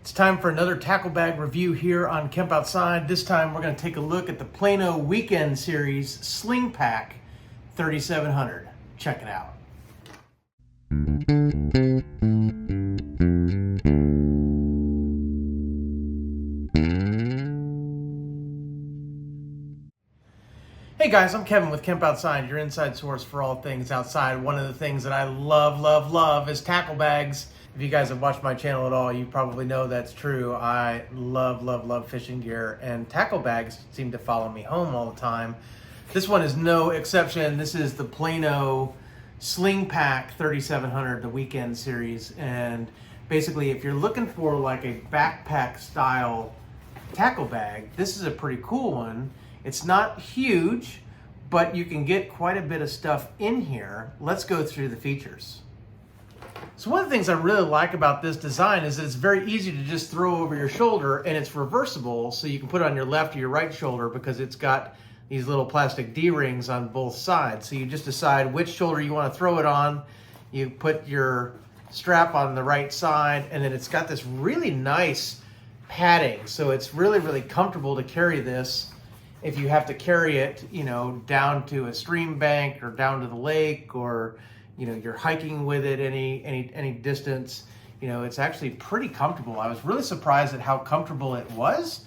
It's time for another tackle bag review here on Kemp Outside. This time we're going to take a look at the Plano Weekend Series Sling Pack 3700. Check it out. Hey guys, I'm Kevin with Kemp Outside, your inside source for all things outside. One of the things that I love is tackle bags. If you guys have watched my channel at all, you probably know that's true. I love fishing gear, and tackle bags seem to follow me home all the time. This one is no exception. This is the Plano Sling Pack 3700, the Weekend Series. And basically, if you're looking for like a backpack style tackle bag, this is a pretty cool one. It's not huge, but you can get quite a bit of stuff in here. Let's go through the features. So one of the things I really like about this design is that it's very easy to just throw over your shoulder, and it's reversible, so you can put it on your left or your right shoulder because it's got these little plastic D-rings on both sides. So you just decide which shoulder you want to throw it on. You put your strap on the right side, and then it's got this really nice padding. So it's really comfortable to carry this if you have to carry it, you know, down to a stream bank or down to the lake, or you know, you're hiking with it any distance. You know, it's actually pretty comfortable. I was really surprised at how comfortable it was.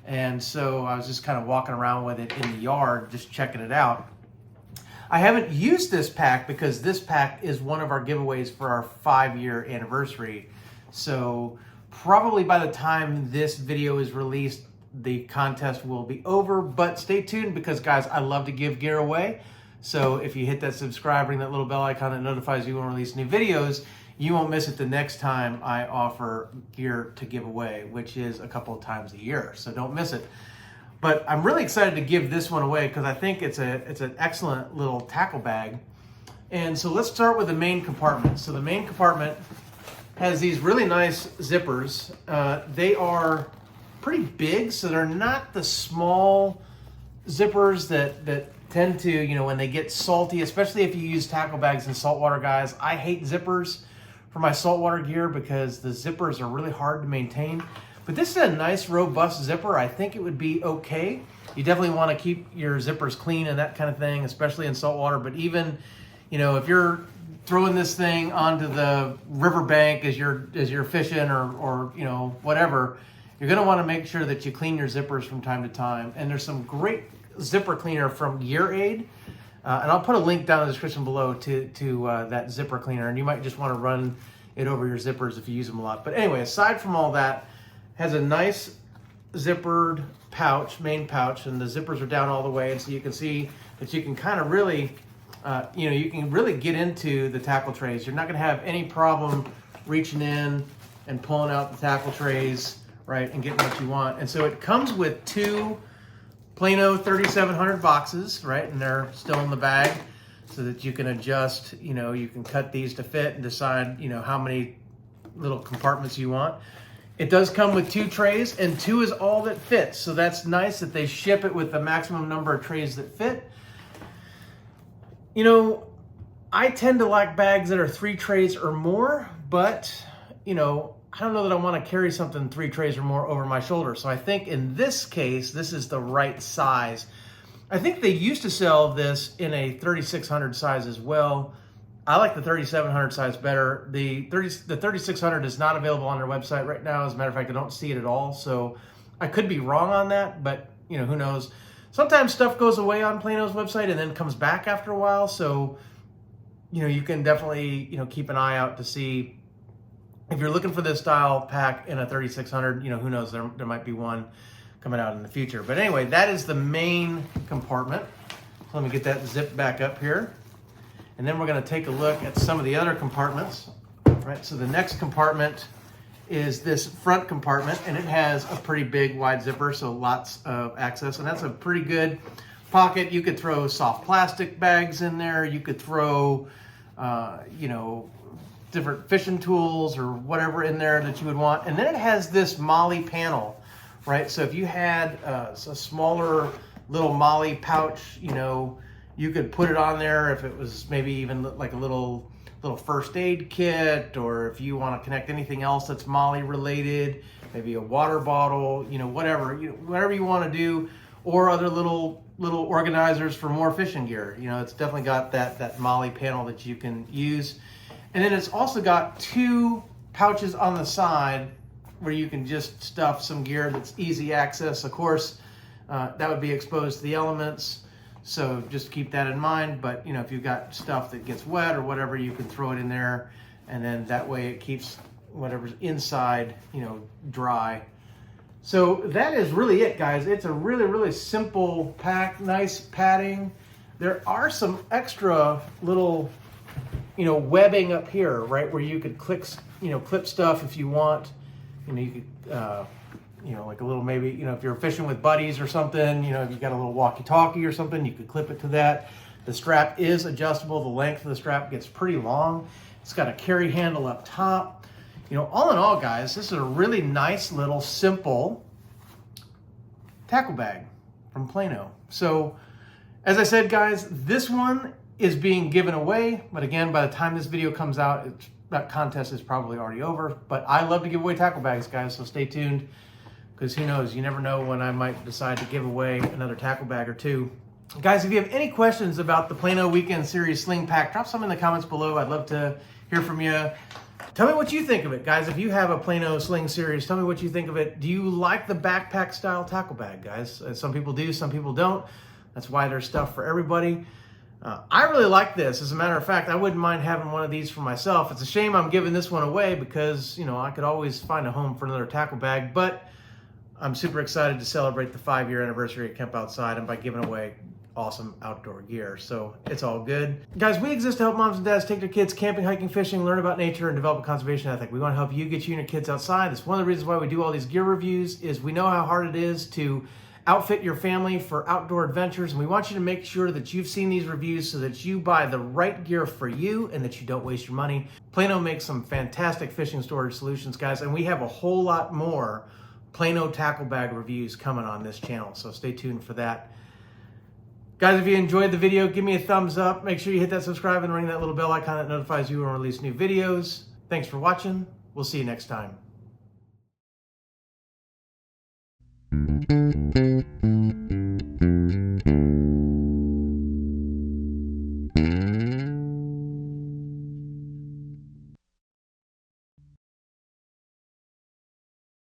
And so I was just kind of walking around with it in the yard, just checking it out. I haven't used this pack because this pack is one of our giveaways for our 5-year anniversary. So probably by the time this video is released, the contest will be over, but stay tuned because guys, I love to give gear away. So if you hit that subscribe, ring that little bell icon that notifies you when I release new videos, you won't miss it the next time I offer gear to give away, which is a couple of times a year. So don't miss it. But I'm really excited to give this one away because I think it's an excellent little tackle bag. And so let's start with the main compartment. So the main compartment has these really nice zippers. They are pretty big, so they're not the small zippers that tend to, you know, when they get salty, especially if you use tackle bags in saltwater, guys. I hate zippers for my saltwater gear because the zippers are really hard to maintain. But this is a nice, robust zipper. I think it would be okay. You definitely want to keep your zippers clean and that kind of thing, especially in saltwater. But even, you know, if you're throwing this thing onto the riverbank as you're fishing or you know, whatever, you're going to want to make sure that you clean your zippers from time to time. And there's some great zipper cleaner from Gear Aid, and I'll put a link down in the description below to that zipper cleaner, and you might just want to run it over your zippers if you use them a lot. But anyway, aside from all that, has a nice zippered pouch, main pouch, and the zippers are down all the way, and so you can see that you can kind of really you know, you can really get into the tackle trays. You're not going to have any problem reaching in and pulling out the tackle trays, right, and getting what you want. And so it comes with 2 Plano 3700 boxes, right, and they're still in the bag so that you can adjust, you know, you can cut these to fit and decide, you know, how many little compartments you want. It does come with 2 trays, and 2 is all that fits, so that's nice that they ship it with the maximum number of trays that fit. You know, I tend to like bags that are 3 trays or more, but, you know, I don't know that I want to carry something 3 trays or more over my shoulder. So I think in this case, this is the right size. I think they used to sell this in a 3600 size as well. I like the 3700 size better. The 3600 is not available on their website right now. As a matter of fact, I don't see it at all. So I could be wrong on that, but you know, who knows? Sometimes stuff goes away on Plano's website and then comes back after a while. So, you know, you can definitely, you know, keep an eye out to see if you're looking for this style pack in a 3600, you know, who knows, there might be one coming out in the future. But anyway, that is the main compartment. So let me get that zip back up here. And then we're going to take a look at some of the other compartments. Right, so the next compartment is this front compartment, and it has a pretty big wide zipper, so lots of access. And that's a pretty good pocket. You could throw soft plastic bags in there. You could throw, you know, different fishing tools or whatever in there that you would want. And then it has this MOLLE panel, right? So if you had a smaller little MOLLE pouch, you know, you could put it on there if it was maybe even like a little first aid kit, or if you want to connect anything else that's MOLLE related, maybe a water bottle, you know, whatever you want to do, or other little organizers for more fishing gear. You know, it's definitely got that MOLLE panel that you can use. And then it's also got 2 pouches on the side where you can just stuff some gear that's easy access. Of course, that would be exposed to the elements, so just keep that in mind. But you know, if you've got stuff that gets wet or whatever, you can throw it in there, and then that way it keeps whatever's inside, you know, dry. So that is really it, guys. It's a really simple pack, nice padding. There are some extra little, you know, webbing up here, right, where you could clip stuff if you want. You know, you could, you know, like a little, maybe, you know, if you're fishing with buddies or something, you know, if you got a little walkie-talkie or something, you could clip it to that. The strap is adjustable. The length of the strap gets pretty long. It's got a carry handle up top. You know, all in all, guys, this is a really nice little simple tackle bag from Plano. So, as I said, guys, this one is being given away, but again, by the time this video comes out, that contest is probably already over. But I love to give away tackle bags, guys, so stay tuned, because who knows, you never know when I might decide to give away another tackle bag or two. Guys, if you have any questions about the Plano Weekend Series Sling Pack, drop some in the comments below. I'd love to hear from you. Tell me what you think of it, guys. If you have a Plano Sling Series, tell me what you think of it. Do you like the backpack style tackle bag, guys? Some people do, some people don't. That's why there's stuff for everybody. I really like this. As a matter of fact, I wouldn't mind having one of these for myself. It's a shame I'm giving this one away because, you know, I could always find a home for another tackle bag, but I'm super excited to celebrate the 5-year anniversary of Kemp Outside and by giving away awesome outdoor gear. So it's all good. Guys, we exist to help moms and dads take their kids camping, hiking, fishing, learn about nature, and develop a conservation ethic. We want to help you get you and your kids outside. That's one of the reasons why we do all these gear reviews, is we know how hard it is to outfit your family for outdoor adventures, and we want you to make sure that you've seen these reviews so that you buy the right gear for you and that you don't waste your money. Plano makes some fantastic fishing storage solutions, guys, and we have a whole lot more Plano tackle bag reviews coming on this channel, so stay tuned for that. Guys, if you enjoyed the video, give me a thumbs up. Make sure you hit that subscribe and ring that little bell icon that notifies you when we release new videos. Thanks for watching. We'll see you next time.